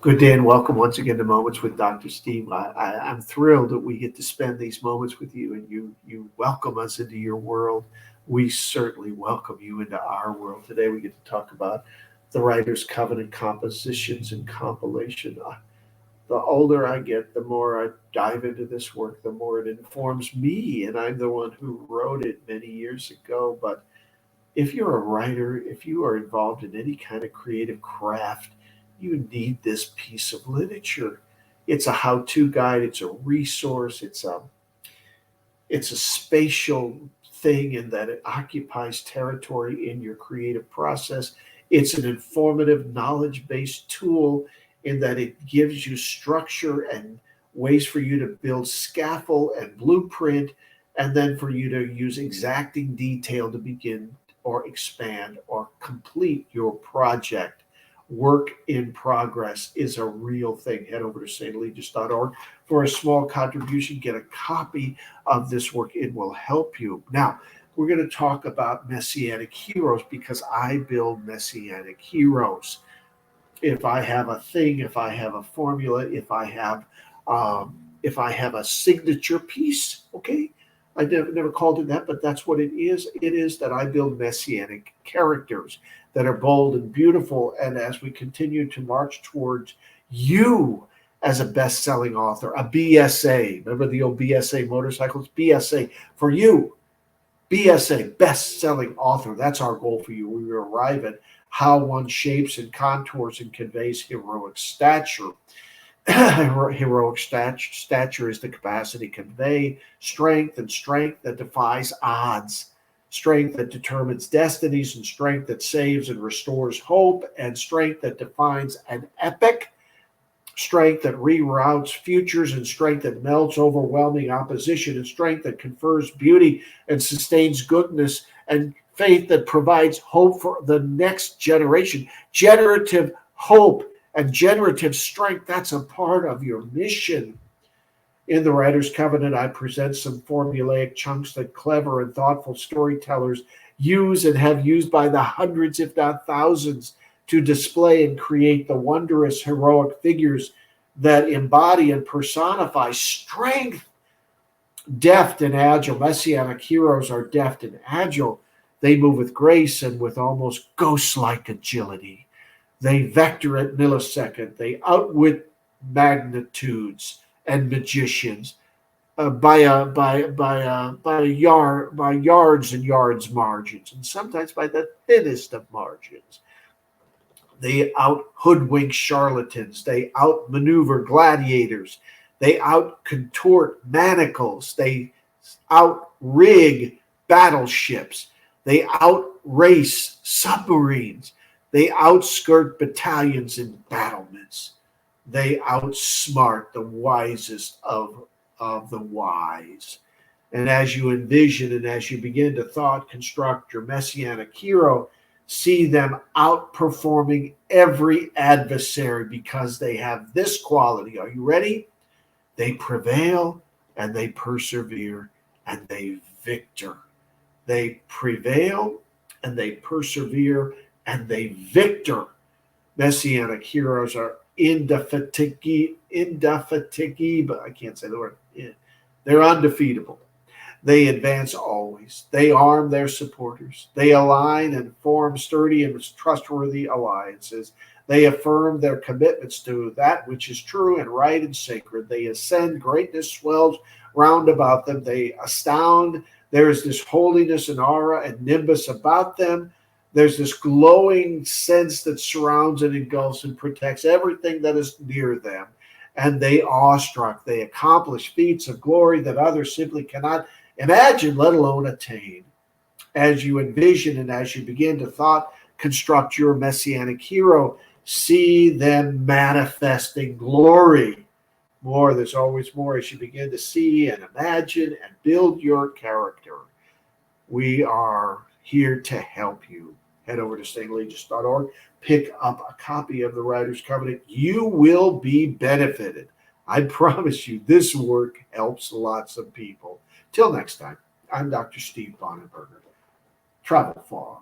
Good day and welcome once again to Moments with Dr. Steve. I'm thrilled that we get to spend these moments with you and you welcome us into your world. We certainly welcome you into our world. Today we get to talk about the Writer's Covenant compositions and compilation. The older I get, the more I dive into this work, the more it informs me. And I'm the one who wrote it many years ago. But if you're a writer, if you are involved in any kind of creative craft, you need this piece of literature. It's a how-to guide, it's a resource, it's a spatial thing in that it occupies territory in your creative process. It's an informative knowledge-based tool in that it gives you structure and ways for you to build scaffold and blueprint, and then for you to use exacting detail to begin or expand or complete your project. Work in progress is a real thing. Head over to stalegius.org for a small contribution. Get a copy of this work. It will help you. Now, we're going to talk about messianic heroes because I build messianic heroes. If I have a thing, if I have a formula, if I have a signature piece, okay, I never called it that, but that's what it is. It is that I build messianic characters that are bold and beautiful. And as we continue to march towards you as a best-selling author, a BSA, remember the old BSA motorcycles? BSA for you, BSA, best-selling author. That's our goal for you. We arrive at how one shapes and contours and conveys heroic stature. Heroic stature is the capacity to convey strength, and strength that defies odds, strength that determines destinies, and strength that saves and restores hope, and strength that defines an epic, strength that reroutes futures, and strength that melts overwhelming opposition, and strength that confers beauty and sustains goodness, and faith that provides hope for the next generation. Generative hope and generative strength, that's a part of your mission. In the Writer's Covenant, I present some formulaic chunks that clever and thoughtful storytellers use and have used by the hundreds, if not thousands, to display and create the wondrous heroic figures that embody and personify strength. Deft and agile. Messianic heroes are deft and agile. They move with grace and with almost ghost-like agility. They vector at millisecond. They outwit magnitudes and magicians by yards and yards margins, and sometimes by the thinnest of margins. They out hoodwink charlatans. They outmaneuver gladiators. They out contort manacles. They out rig battleships. They outrace submarines. They outskirt battalions in battlements. They outsmart the wisest of the wise. And as you envision and as you begin to thought construct your messianic hero, see them outperforming every adversary because they have this quality. Are you ready? They prevail and they persevere and they victor. They prevail and they persevere and they victor. Messianic heroes are indefatigable. I can't say the word. They're undefeatable. They advance always. They arm their supporters. They align and form sturdy and trustworthy alliances. They affirm their commitments to that which is true and right and sacred. They ascend. Greatness swells round about them. They astound. There is this holiness and aura and nimbus about them. There's this glowing sense that surrounds and engulfs and protects everything that is near them. And they awestruck. They accomplish feats of glory that others simply cannot imagine, let alone attain. As you envision and as you begin to thought, construct your messianic hero, see them manifesting glory. More, there's always more as you begin to see and imagine and build your character. We are here to help you. Head over to stalegius.org, pick up a copy of the Writer's Covenant. You will be benefited. I promise you, this work helps lots of people. Till next time, I'm Dr. Steve Bonenberger. Travel far